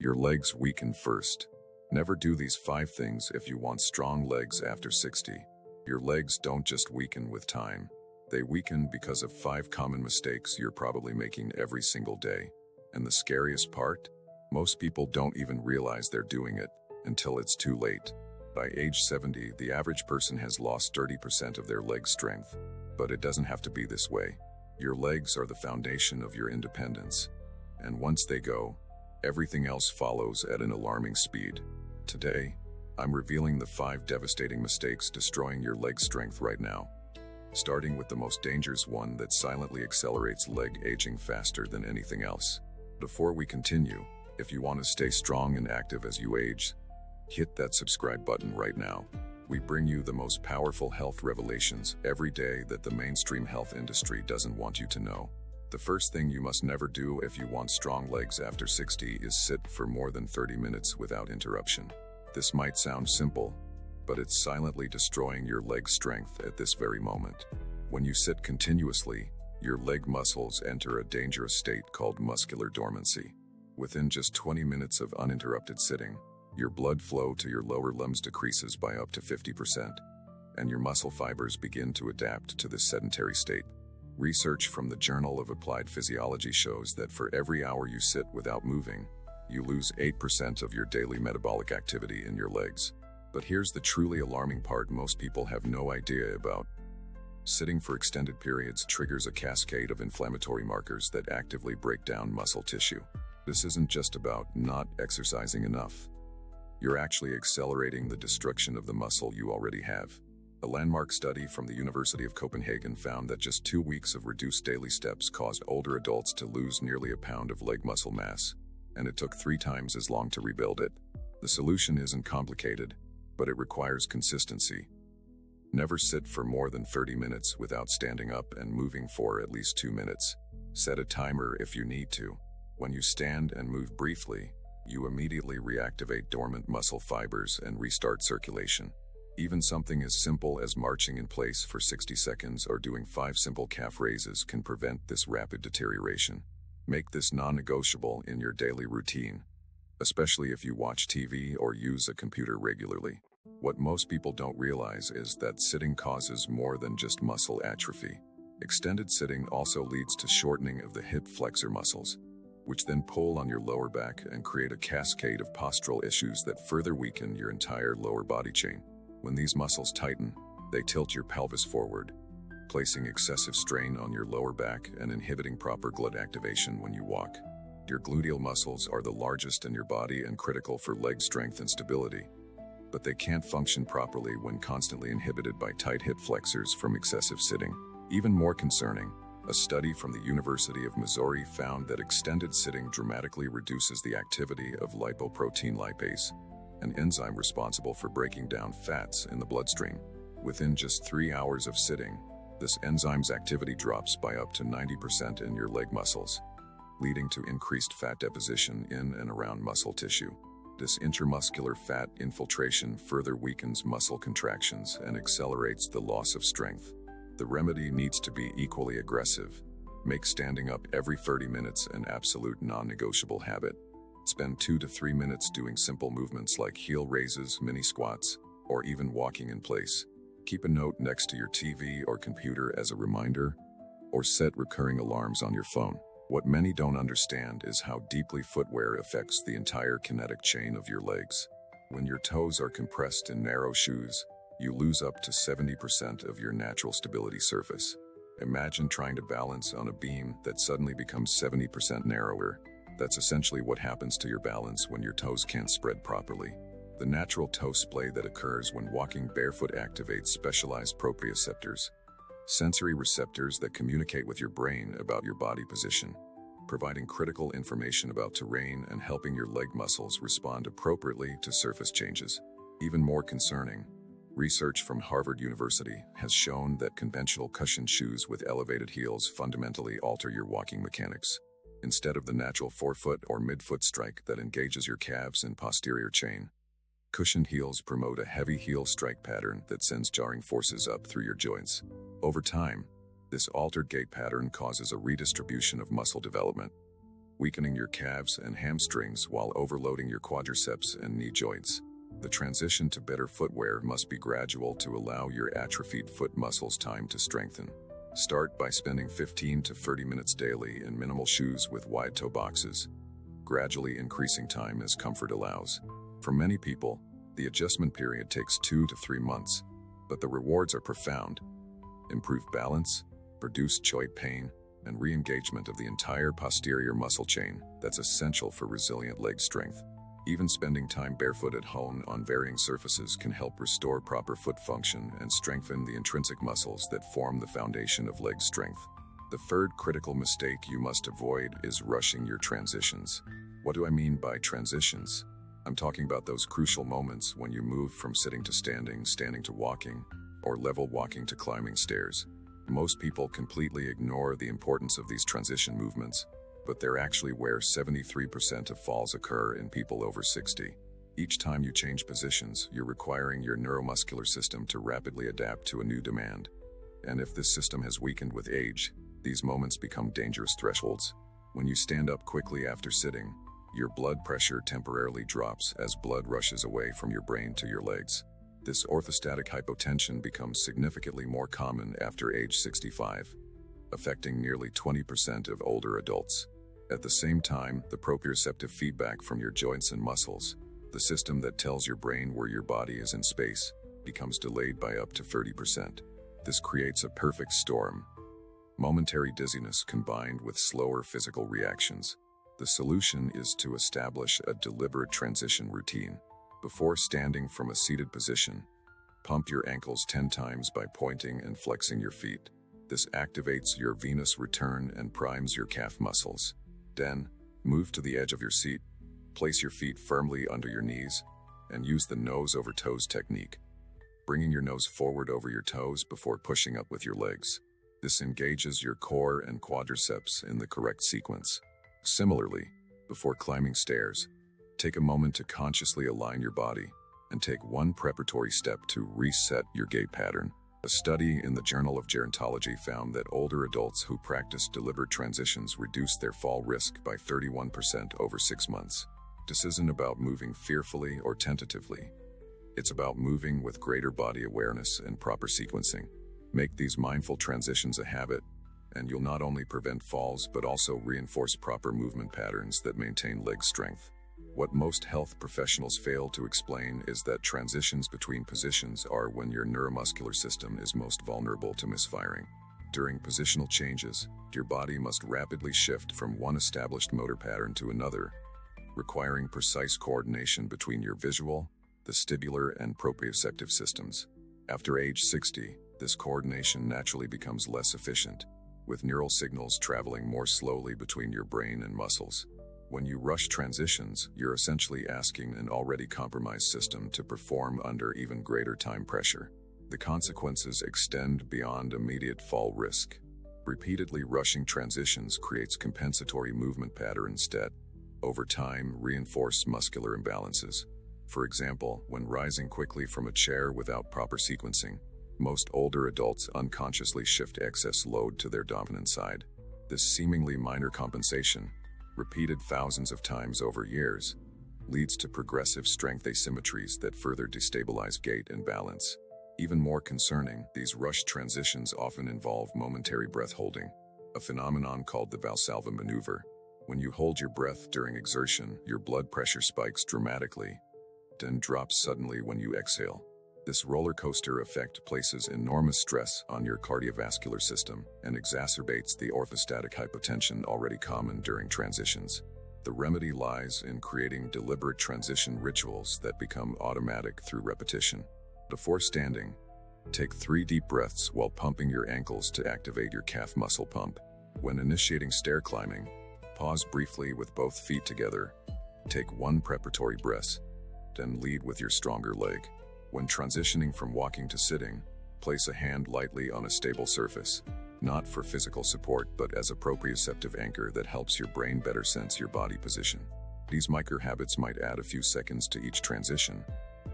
Your legs weaken first. Never do these 5 things if you want strong legs after 60. Your legs don't just weaken with time. They weaken because of 5 common mistakes you're probably making every single day. And the scariest part? Most people don't even realize they're doing it until it's too late. By age 70, the average person has lost 30% of their leg strength. But it doesn't have to be this way. Your legs are the foundation of your independence. And once they go, everything else follows at an alarming speed. Today, I'm revealing the 5 devastating mistakes destroying your leg strength right now. Starting with the most dangerous one that silently accelerates leg aging faster than anything else. Before we continue, if you want to stay strong and active as you age, hit that subscribe button right now. We bring you the most powerful health revelations every day that the mainstream health industry doesn't want you to know. The first thing you must never do if you want strong legs after 60 is sit for more than 30 minutes without interruption. This might sound simple, but it's silently destroying your leg strength at this very moment. When you sit continuously, your leg muscles enter a dangerous state called muscular dormancy. Within just 20 minutes of uninterrupted sitting, your blood flow to your lower limbs decreases by up to 50%, and your muscle fibers begin to adapt to this sedentary state. Research from the Journal of Applied Physiology shows that for every hour you sit without moving, you lose 8% of your daily metabolic activity in your legs. But here's the truly alarming part most people have no idea about. Sitting for extended periods triggers a cascade of inflammatory markers that actively break down muscle tissue. This isn't just about not exercising enough. You're actually accelerating the destruction of the muscle you already have. A landmark study from the University of Copenhagen found that just 2 weeks of reduced daily steps caused older adults to lose nearly a pound of leg muscle mass, and it took 3 times as long to rebuild it. The solution isn't complicated, but it requires consistency. Never sit for more than 30 minutes without standing up and moving for at least 2 minutes. Set a timer if you need to. When you stand and move briefly, you immediately reactivate dormant muscle fibers and restart circulation. Even something as simple as marching in place for 60 seconds or doing 5 simple calf raises can prevent this rapid deterioration. Make this non-negotiable in your daily routine, especially if you watch TV or use a computer regularly. What most people don't realize is that sitting causes more than just muscle atrophy. Extended sitting also leads to shortening of the hip flexor muscles, which then pull on your lower back and create a cascade of postural issues that further weaken your entire lower body chain. When these muscles tighten, they tilt your pelvis forward, placing excessive strain on your lower back and inhibiting proper glute activation when you walk. Your gluteal muscles are the largest in your body and critical for leg strength and stability, but they can't function properly when constantly inhibited by tight hip flexors from excessive sitting. Even more concerning, a study from the University of Missouri found that extended sitting dramatically reduces the activity of lipoprotein lipase, an enzyme responsible for breaking down fats in the bloodstream. Within just 3 hours of sitting, this enzyme's activity drops by up to 90% in your leg muscles, leading to increased fat deposition in and around muscle tissue. This intramuscular fat infiltration further weakens muscle contractions and accelerates the loss of strength. The remedy needs to be equally aggressive. Make standing up every 30 minutes an absolute non-negotiable habit. Spend 2 to 3 minutes doing simple movements like heel raises, mini squats, or even walking in place. Keep a note next to your TV or computer as a reminder, or set recurring alarms on your phone. What many don't understand is how deeply footwear affects the entire kinetic chain of your legs. When your toes are compressed in narrow shoes, you lose up to 70% of your natural stability surface. Imagine trying to balance on a beam that suddenly becomes 70% narrower. That's essentially what happens to your balance when your toes can't spread properly. The natural toe splay that occurs when walking barefoot activates specialized proprioceptors, sensory receptors that communicate with your brain about your body position, providing critical information about terrain and helping your leg muscles respond appropriately to surface changes. Even more concerning, research from Harvard University has shown that conventional cushioned shoes with elevated heels fundamentally alter your walking mechanics. Instead of the natural forefoot or midfoot strike that engages your calves and posterior chain, cushioned heels promote a heavy heel strike pattern that sends jarring forces up through your joints. Over time, this altered gait pattern causes a redistribution of muscle development, weakening your calves and hamstrings while overloading your quadriceps and knee joints. The transition to better footwear must be gradual to allow your atrophied foot muscles time to strengthen. Start by spending 15 to 30 minutes daily in minimal shoes with wide toe boxes, gradually increasing time as comfort allows. For many people, the adjustment period takes 2 to 3 months, but the rewards are profound. Improved balance, reduced joint pain, and re-engagement of the entire posterior muscle chain that's essential for resilient leg strength. Even spending time barefoot at home on varying surfaces can help restore proper foot function and strengthen the intrinsic muscles that form the foundation of leg strength. The third critical mistake you must avoid is rushing your transitions. What do I mean by transitions? I'm talking about those crucial moments when you move from sitting to standing, standing to walking, or level walking to climbing stairs. Most people completely ignore the importance of these transition movements, but they're actually where 73% of falls occur in people over 60. Each time you change positions, you're requiring your neuromuscular system to rapidly adapt to a new demand. And if this system has weakened with age, these moments become dangerous thresholds. When you stand up quickly after sitting, your blood pressure temporarily drops as blood rushes away from your brain to your legs. This orthostatic hypotension becomes significantly more common after age 65, affecting nearly 20% of older adults. At the same time, the proprioceptive feedback from your joints and muscles, the system that tells your brain where your body is in space, becomes delayed by up to 30%. This creates a perfect storm. Momentary dizziness combined with slower physical reactions. The solution is to establish a deliberate transition routine. Before standing from a seated position, pump your ankles 10 times by pointing and flexing your feet. This activates your venous return and primes your calf muscles. Then, move to the edge of your seat, place your feet firmly under your knees, and use the nose over toes technique, bringing your nose forward over your toes before pushing up with your legs. This engages your core and quadriceps in the correct sequence. Similarly, before climbing stairs, take a moment to consciously align your body and take one preparatory step to reset your gait pattern. A study in the Journal of Gerontology found that older adults who practiced deliberate transitions reduced their fall risk by 31% over 6 months. This isn't about moving fearfully or tentatively. It's about moving with greater body awareness and proper sequencing. Make these mindful transitions a habit, and you'll not only prevent falls but also reinforce proper movement patterns that maintain leg strength. What most health professionals fail to explain is that transitions between positions are when your neuromuscular system is most vulnerable to misfiring. During positional changes, your body must rapidly shift from one established motor pattern to another, requiring precise coordination between your visual, vestibular, and proprioceptive systems. After age 60, this coordination naturally becomes less efficient, with neural signals traveling more slowly between your brain and muscles. When you rush transitions, you're essentially asking an already compromised system to perform under even greater time pressure. The consequences extend beyond immediate fall risk. Repeatedly rushing transitions creates compensatory movement patterns that, over time, reinforce muscular imbalances. For example, when rising quickly from a chair without proper sequencing, most older adults unconsciously shift excess load to their dominant side. This seemingly minor compensation, repeated thousands of times over years, leads to progressive strength asymmetries that further destabilize gait and balance. Even more concerning, these rushed transitions often involve momentary breath holding, a phenomenon called the Valsalva maneuver. When you hold your breath during exertion, your blood pressure spikes dramatically, then drops suddenly when you exhale. This roller coaster effect places enormous stress on your cardiovascular system and exacerbates the orthostatic hypotension already common during transitions. The remedy lies in creating deliberate transition rituals that become automatic through repetition. Before standing, take 3 deep breaths while pumping your ankles to activate your calf muscle pump. When initiating stair climbing, pause briefly with both feet together. Take 1 preparatory breath, then lead with your stronger leg. When transitioning from walking to sitting, place a hand lightly on a stable surface, not for physical support but as a proprioceptive anchor that helps your brain better sense your body position. These micro habits might add a few seconds to each transition,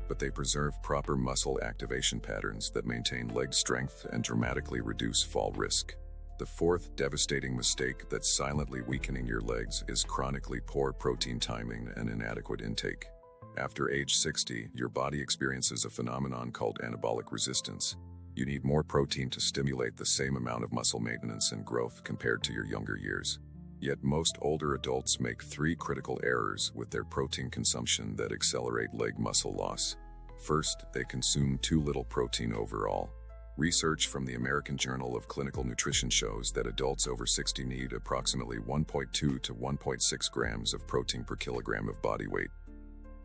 but they preserve proper muscle activation patterns that maintain leg strength and dramatically reduce fall risk. The fourth devastating mistake that's silently weakening your legs is chronically poor protein timing and inadequate intake. After age 60, your body experiences a phenomenon called anabolic resistance. You need more protein to stimulate the same amount of muscle maintenance and growth compared to your younger years. Yet most older adults make three critical errors with their protein consumption that accelerate leg muscle loss. First, they consume too little protein overall. Research from the American Journal of Clinical Nutrition shows that adults over 60 need approximately 1.2 to 1.6 grams of protein per kilogram of body weight,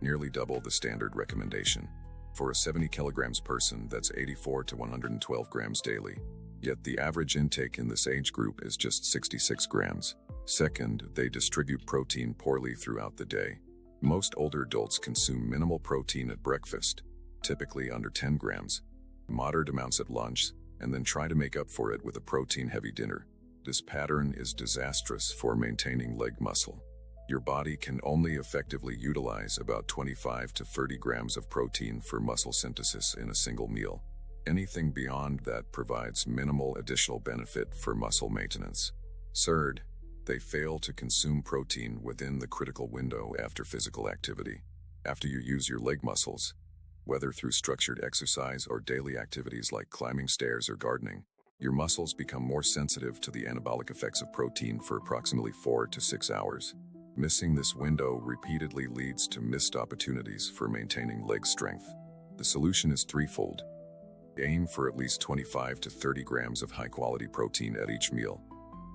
nearly double the standard recommendation. For a 70 kilograms person, that's 84 to 112 grams daily. Yet the average intake in this age group is just 66 grams. Second, they distribute protein poorly throughout the day. Most older adults consume minimal protein at breakfast, typically under 10 grams, moderate amounts at lunch, and then try to make up for it with a protein-heavy dinner. This pattern is disastrous for maintaining leg muscle. Your body can only effectively utilize about 25 to 30 grams of protein for muscle synthesis in a single meal. Anything beyond that provides minimal additional benefit for muscle maintenance. Third, they fail to consume protein within the critical window after physical activity. After you use your leg muscles, whether through structured exercise or daily activities like climbing stairs or gardening, your muscles become more sensitive to the anabolic effects of protein for approximately 4 to 6 hours. Missing this window repeatedly leads to missed opportunities for maintaining leg strength. The solution is threefold. Aim for at least 25 to 30 grams of high-quality protein at each meal,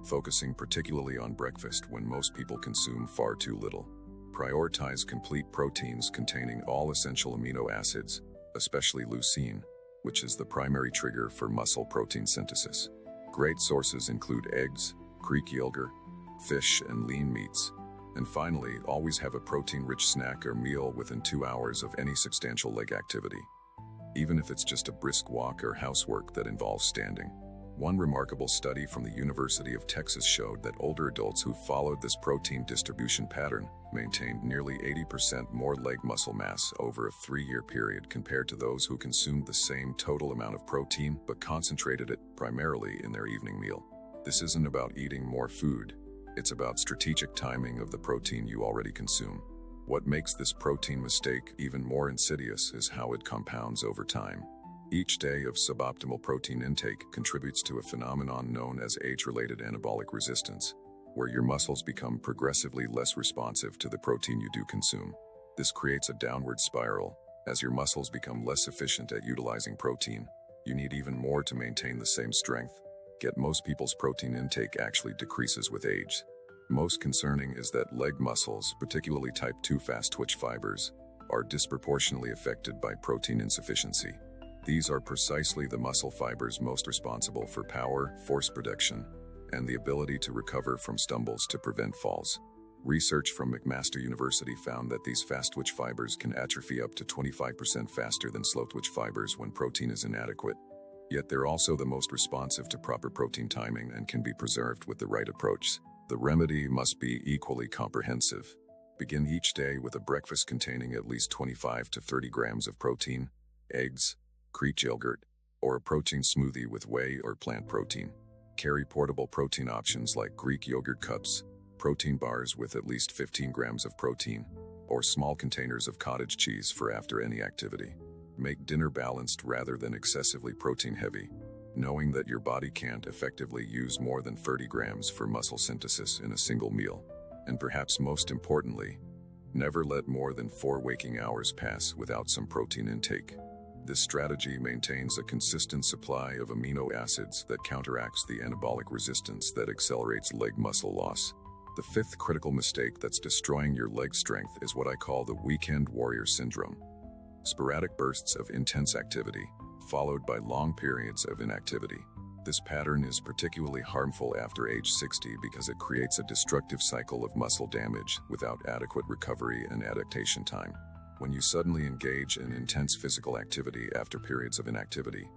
focusing particularly on breakfast when most people consume far too little. Prioritize complete proteins containing all essential amino acids, especially leucine, which is the primary trigger for muscle protein synthesis. Great sources include eggs, Greek yogurt, fish, and lean meats. And finally, always have a protein-rich snack or meal within 2 hours of any substantial leg activity, even if it's just a brisk walk or housework that involves standing. One remarkable study from the University of Texas showed that older adults who followed this protein distribution pattern maintained nearly 80% more leg muscle mass over a 3-year period compared to those who consumed the same total amount of protein but concentrated it primarily in their evening meal. This isn't about eating more food. It's about strategic timing of the protein you already consume. What makes this protein mistake even more insidious is how it compounds over time. Each day of suboptimal protein intake contributes to a phenomenon known as age-related anabolic resistance, where your muscles become progressively less responsive to the protein you do consume. This creates a downward spiral. As your muscles become less efficient at utilizing protein, you need even more to maintain the same strength. Yet most people's protein intake actually decreases with age. Most concerning is that leg muscles, particularly type 2 fast-twitch fibers, are disproportionately affected by protein insufficiency. These are precisely the muscle fibers most responsible for power, force production, and the ability to recover from stumbles to prevent falls. Research from McMaster University found that these fast-twitch fibers can atrophy up to 25% faster than slow-twitch fibers when protein is inadequate. Yet they're also the most responsive to proper protein timing and can be preserved with the right approach. The remedy must be equally comprehensive. Begin each day with a breakfast containing at least 25 to 30 grams of protein, eggs, Greek yogurt, or a protein smoothie with whey or plant protein. Carry portable protein options like Greek yogurt cups, protein bars with at least 15 grams of protein, or small containers of cottage cheese for after any activity. Make dinner balanced rather than excessively protein-heavy, knowing that your body can't effectively use more than 30 grams for muscle synthesis in a single meal. And perhaps most importantly, never let more than 4 waking hours pass without some protein intake. This strategy maintains a consistent supply of amino acids that counteracts the anabolic resistance that accelerates leg muscle loss. The fifth critical mistake that's destroying your leg strength is what I call the weekend warrior syndrome. Sporadic bursts of intense activity, followed by long periods of inactivity. This pattern is particularly harmful after age 60 because it creates a destructive cycle of muscle damage without adequate recovery and adaptation time. When you suddenly engage in intense physical activity after periods of inactivity,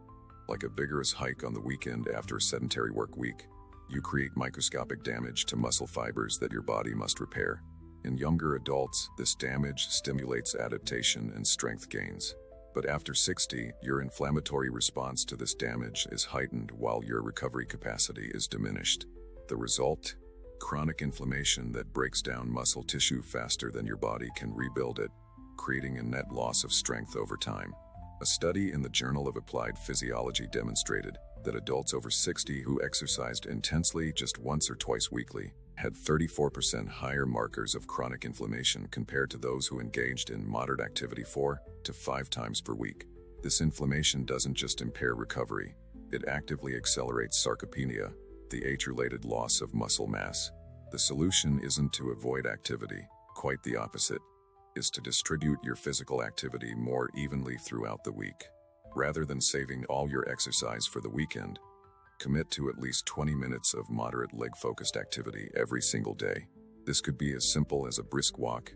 like a vigorous hike on the weekend after a sedentary work week, you create microscopic damage to muscle fibers that your body must repair. In younger adults, this damage stimulates adaptation and strength gains. But after 60, your inflammatory response to this damage is heightened while your recovery capacity is diminished. The result? Chronic inflammation that breaks down muscle tissue faster than your body can rebuild it, creating a net loss of strength over time. A study in the Journal of Applied Physiology demonstrated that adults over 60 who exercised intensely just once or twice weekly had 34% higher markers of chronic inflammation compared to those who engaged in moderate activity 4 to 5 times per week. This inflammation doesn't just impair recovery, it actively accelerates sarcopenia, the age-related loss of muscle mass. The solution isn't to avoid activity, quite the opposite, is to distribute your physical activity more evenly throughout the week. Rather than saving all your exercise for the weekend, commit to at least 20 minutes of moderate leg-focused activity every single day. This could be as simple as a brisk walk,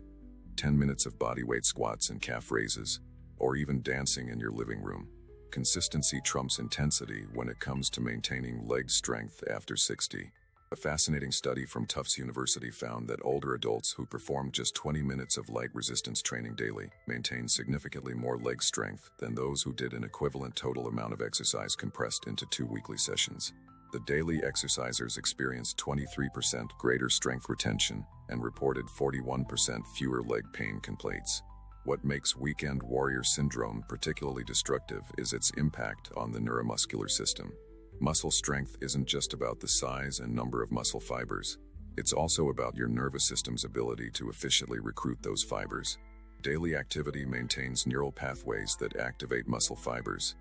10 minutes of bodyweight squats and calf raises, or even dancing in your living room. Consistency trumps intensity when it comes to maintaining leg strength after 60. A fascinating study from Tufts University found that older adults who performed just 20 minutes of light resistance training daily maintained significantly more leg strength than those who did an equivalent total amount of exercise compressed into 2 weekly sessions. The daily exercisers experienced 23% greater strength retention and reported 41% fewer leg pain complaints. What makes weekend warrior syndrome particularly destructive is its impact on the neuromuscular system. Muscle strength isn't just about the size and number of muscle fibers. It's also about your nervous system's ability to efficiently recruit those fibers. Daily activity maintains neural pathways that activate muscle fibers,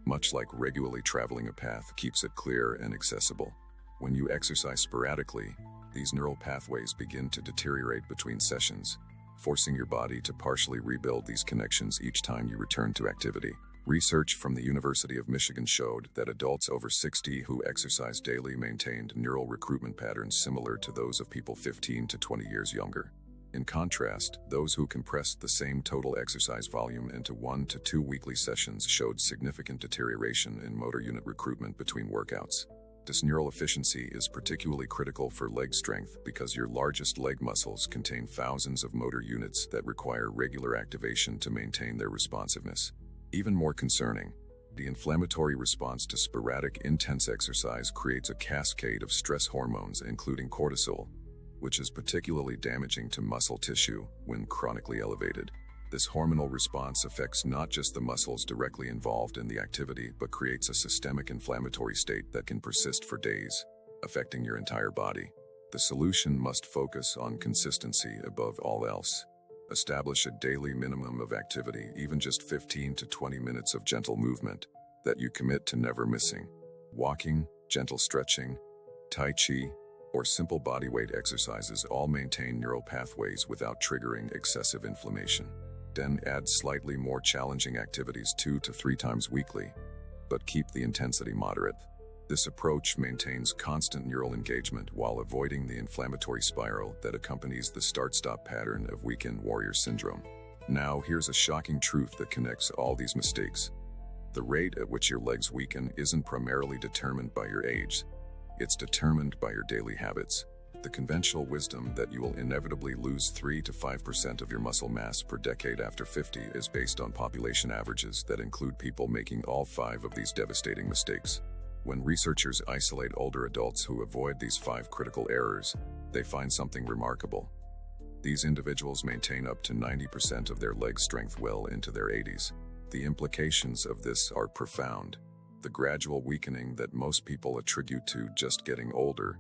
much like regularly traveling a path keeps it clear and accessible. When you exercise sporadically, these neural pathways begin to deteriorate between sessions, forcing your body to partially rebuild these connections each time you return to activity. Research from the University of Michigan showed that adults over 60 who exercise daily maintained neural recruitment patterns similar to those of people 15 to 20 years younger. In contrast, those who compressed the same total exercise volume into 1 to 2 weekly sessions showed significant deterioration in motor unit recruitment between workouts. This neural efficiency is particularly critical for leg strength because your largest leg muscles contain thousands of motor units that require regular activation to maintain their responsiveness. Even more concerning, the inflammatory response to sporadic, intense exercise creates a cascade of stress hormones, including cortisol, which is particularly damaging to muscle tissue when chronically elevated. This hormonal response affects not just the muscles directly involved in the activity, but creates a systemic inflammatory state that can persist for days, affecting your entire body. The solution must focus on consistency above all else. Establish a daily minimum of activity, even just 15 to 20 minutes of gentle movement that you commit to never missing. Walking, gentle stretching, tai chi, or simple bodyweight exercises all maintain neural pathways without triggering excessive inflammation. Then add slightly more challenging activities 2 to 3 times weekly, but keep the intensity moderate. This approach maintains constant neural engagement while avoiding the inflammatory spiral that accompanies the start-stop pattern of weekend warrior syndrome. Now, here's a shocking truth that connects all these mistakes. The rate at which your legs weaken isn't primarily determined by your age. It's determined by your daily habits. The conventional wisdom that you will inevitably lose 3 to 5% of your muscle mass per decade after 50 is based on population averages that include people making all 5 of these devastating mistakes. When researchers isolate older adults who avoid these 5 critical errors, they find something remarkable. These individuals maintain up to 90% of their leg strength well into their 80s. The implications of this are profound. The gradual weakening that most people attribute to just getting older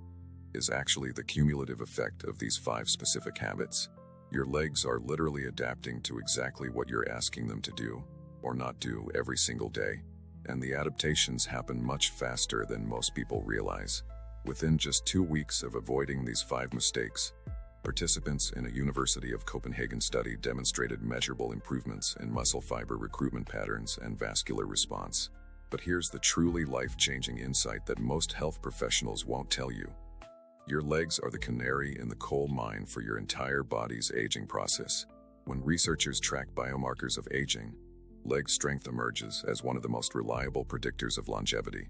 is actually the cumulative effect of these 5 specific habits. Your legs are literally adapting to exactly what you're asking them to do, or not do, every single day. And the adaptations happen much faster than most people realize. Within just 2 weeks of avoiding these 5 mistakes, participants in a University of Copenhagen study demonstrated measurable improvements in muscle fiber recruitment patterns and vascular response. But here's the truly life-changing insight that most health professionals won't tell you. Your legs are the canary in the coal mine for your entire body's aging process. When researchers track biomarkers of aging, leg strength emerges as one of the most reliable predictors of longevity,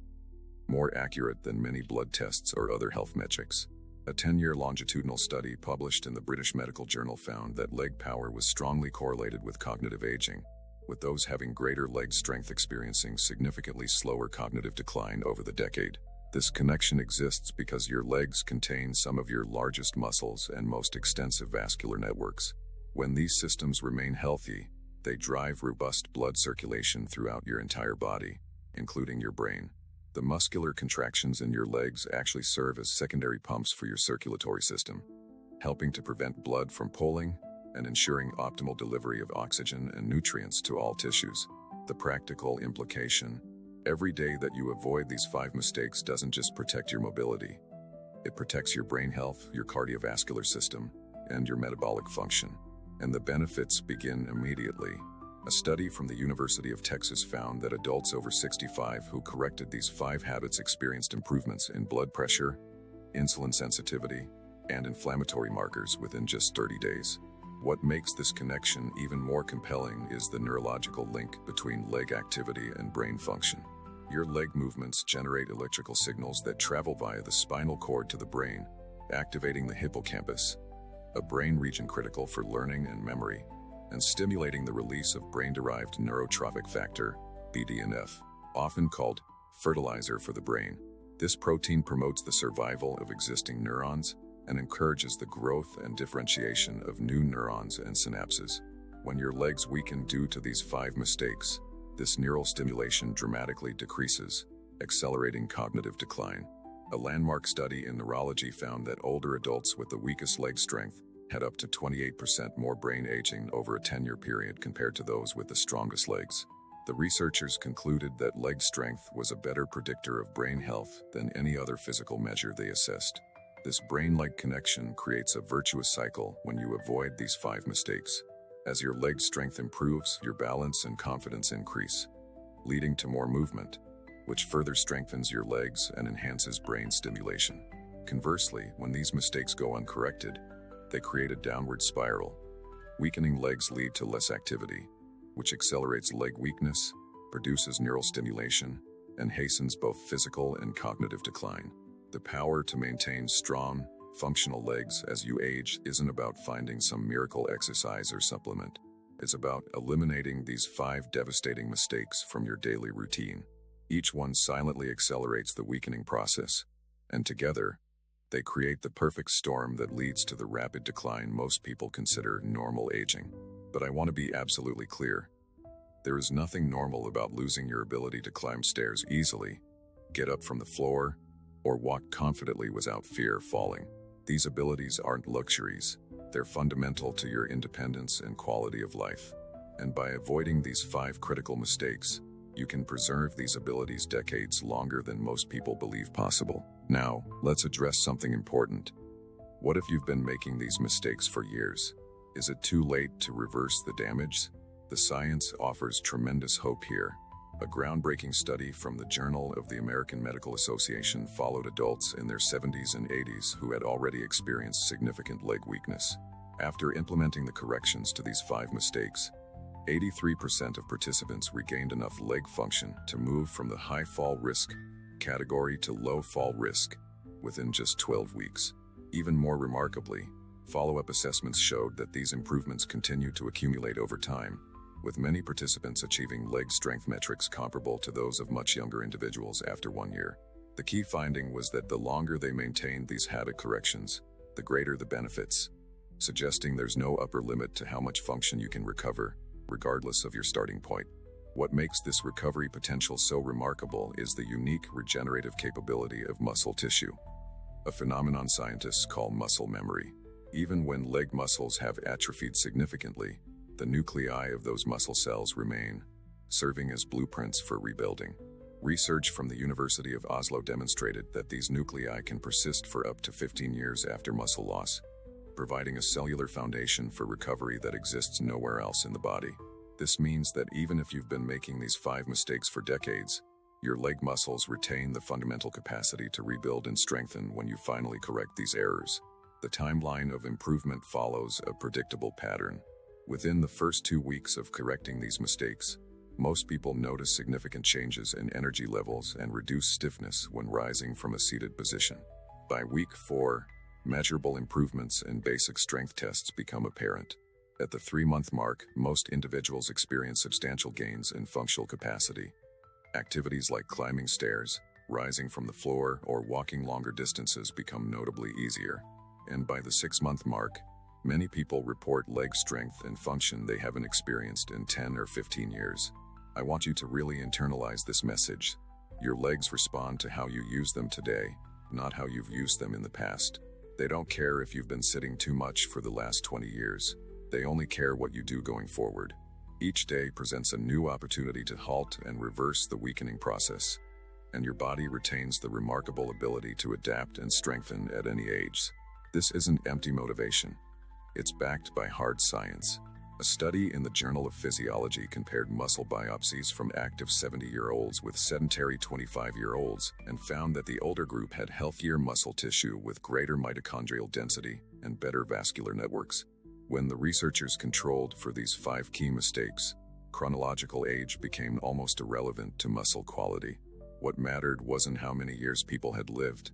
more accurate than many blood tests or other health metrics. A 10-year longitudinal study published in the British Medical Journal found that leg power was strongly correlated with cognitive aging, with those having greater leg strength experiencing significantly slower cognitive decline over the decade. This connection exists because your legs contain some of your largest muscles and most extensive vascular networks. When these systems remain healthy, they drive robust blood circulation throughout your entire body, including your brain. The muscular contractions in your legs actually serve as secondary pumps for your circulatory system, helping to prevent blood from pooling and ensuring optimal delivery of oxygen and nutrients to all tissues. The practical implication: every day that you avoid these 5 mistakes doesn't just protect your mobility. It protects your brain health, your cardiovascular system, and your metabolic function. And the benefits begin immediately. A study from the University of Texas found that adults over 65 who corrected these 5 habits experienced improvements in blood pressure, insulin sensitivity, and inflammatory markers within just 30 days. What makes this connection even more compelling is the neurological link between leg activity and brain function. Your leg movements generate electrical signals that travel via the spinal cord to the brain, activating the hippocampus, a brain region critical for learning and memory, and stimulating the release of brain-derived neurotrophic factor, BDNF, often called fertilizer for the brain. This protein promotes the survival of existing neurons and encourages the growth and differentiation of new neurons and synapses. When your legs weaken due to these 5 mistakes, this neural stimulation dramatically decreases, accelerating cognitive decline. A landmark study in neurology found that older adults with the weakest leg strength had up to 28% more brain aging over a 10-year period compared to those with the strongest legs. The researchers concluded that leg strength was a better predictor of brain health than any other physical measure they assessed. This brain-leg connection creates a virtuous cycle when you avoid these 5 mistakes. As your leg strength improves, your balance and confidence increase, leading to more movement, which further strengthens your legs and enhances brain stimulation. Conversely, when these mistakes go uncorrected, they create a downward spiral. Weakening legs lead to less activity, which accelerates leg weakness, produces neural stimulation, and hastens both physical and cognitive decline. The power to maintain strong, functional legs as you age isn't about finding some miracle exercise or supplement. It's about eliminating these 5 devastating mistakes from your daily routine. Each one silently accelerates the weakening process, and together, they create the perfect storm that leads to the rapid decline most people consider normal aging. But I want to be absolutely clear. There is nothing normal about losing your ability to climb stairs easily, get up from the floor, or walk confidently without fear of falling. These abilities aren't luxuries. They're fundamental to your independence and quality of life. And by avoiding these 5 critical mistakes, you can preserve these abilities decades longer than most people believe possible. Now, let's address something important. What if you've been making these mistakes for years? Is it too late to reverse the damage? The science offers tremendous hope here. A groundbreaking study from the Journal of the American Medical Association followed adults in their 70s and 80s who had already experienced significant leg weakness. After implementing the corrections to these 5 mistakes, 83% of participants regained enough leg function to move from the high fall risk category to low fall risk within just 12 weeks. Even more remarkably, follow-up assessments showed that these improvements continue to accumulate over time, with many participants achieving leg strength metrics comparable to those of much younger individuals after 1 year. The key finding was that the longer they maintained these habit corrections, the greater the benefits, suggesting there's no upper limit to how much function you can recover, regardless of your starting point. What makes this recovery potential so remarkable is the unique regenerative capability of muscle tissue, a phenomenon scientists call muscle memory. Even when leg muscles have atrophied significantly, the nuclei of those muscle cells remain, serving as blueprints for rebuilding. Research from the University of Oslo demonstrated that these nuclei can persist for up to 15 years after muscle loss, providing a cellular foundation for recovery that exists nowhere else in the body. This means that even if you've been making these 5 mistakes for decades, your leg muscles retain the fundamental capacity to rebuild and strengthen when you finally correct these errors. The timeline of improvement follows a predictable pattern. Within the first 2 weeks of correcting these mistakes, most people notice significant changes in energy levels and reduce stiffness when rising from a seated position. By week 4, measurable improvements in basic strength tests become apparent. At the 3-month mark, most individuals experience substantial gains in functional capacity. Activities like climbing stairs, rising from the floor, or walking longer distances become notably easier. And by the 6-month mark, many people report leg strength and function they haven't experienced in 10 or 15 years. I want you to really internalize this message. Your legs respond to how you use them today, not how you've used them in the past. They don't care if you've been sitting too much for the last 20 years. They only care what you do going forward. Each day presents a new opportunity to halt and reverse the weakening process, and your body retains the remarkable ability to adapt and strengthen at any age. This isn't empty motivation. It's backed by hard science. A study in the Journal of Physiology compared muscle biopsies from active 70-year-olds with sedentary 25-year-olds and found that the older group had healthier muscle tissue with greater mitochondrial density and better vascular networks. When the researchers controlled for these 5 key mistakes, chronological age became almost irrelevant to muscle quality. What mattered wasn't how many years people had lived,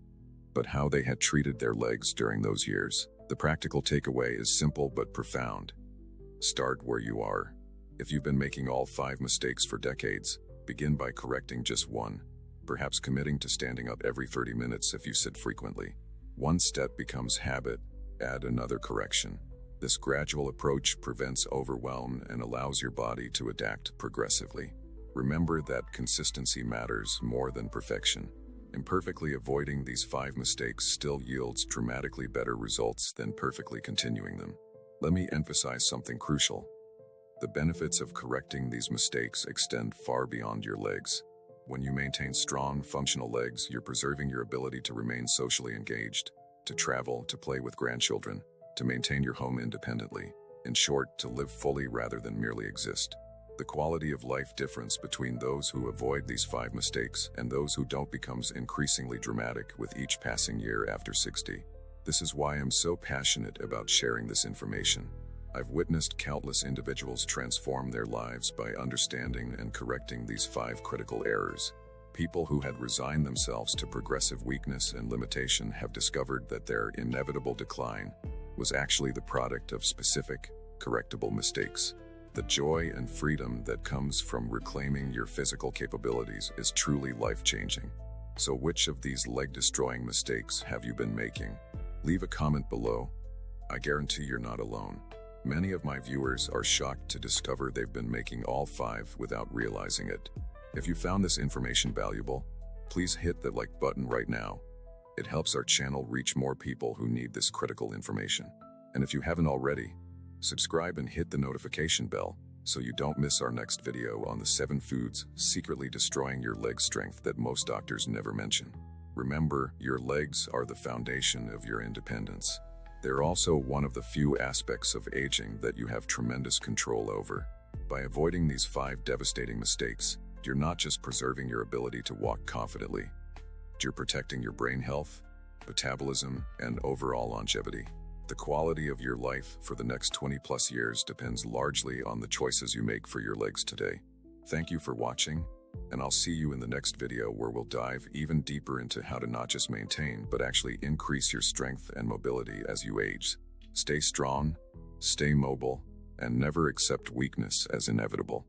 but how they had treated their legs during those years. The practical takeaway is simple but profound. Start where you are. If you've been making all 5 mistakes for decades, begin by correcting just one, perhaps committing to standing up every 30 minutes if you sit frequently. One step becomes habit, add another correction. This gradual approach prevents overwhelm and allows your body to adapt progressively. Remember that consistency matters more than perfection. Imperfectly avoiding these 5 mistakes still yields dramatically better results than perfectly continuing them. Let me emphasize something crucial. The benefits of correcting these mistakes extend far beyond your legs. When you maintain strong, functional legs, you're preserving your ability to remain socially engaged, to travel, to play with grandchildren, to maintain your home independently. In short, to live fully rather than merely exist. The quality of life difference between those who avoid these 5 mistakes and those who don't becomes increasingly dramatic with each passing year after 60. This is why I'm so passionate about sharing this information. I've witnessed countless individuals transform their lives by understanding and correcting these 5 critical errors. People who had resigned themselves to progressive weakness and limitation have discovered that their inevitable decline was actually the product of specific, correctable mistakes. The joy and freedom that comes from reclaiming your physical capabilities is truly life-changing. So which of these leg-destroying mistakes have you been making? Leave a comment below. I guarantee you're not alone. Many of my viewers are shocked to discover they've been making all 5 without realizing it. If you found this information valuable, please hit the like button right now. It helps our channel reach more people who need this critical information. And if you haven't already, subscribe and hit the notification bell so you don't miss our next video on the 7 foods secretly destroying your leg strength that most doctors never mention. Remember, your legs are the foundation of your independence. They're also one of the few aspects of aging that you have tremendous control over. By avoiding these 5 devastating mistakes, you're not just preserving your ability to walk confidently, you're protecting your brain health, metabolism, and overall longevity. The quality of your life for the next 20+ years depends largely on the choices you make for your legs today. Thank you for watching, and I'll see you in the next video where we'll dive even deeper into how to not just maintain, but actually increase your strength and mobility as you age. Stay strong, stay mobile, and never accept weakness as inevitable.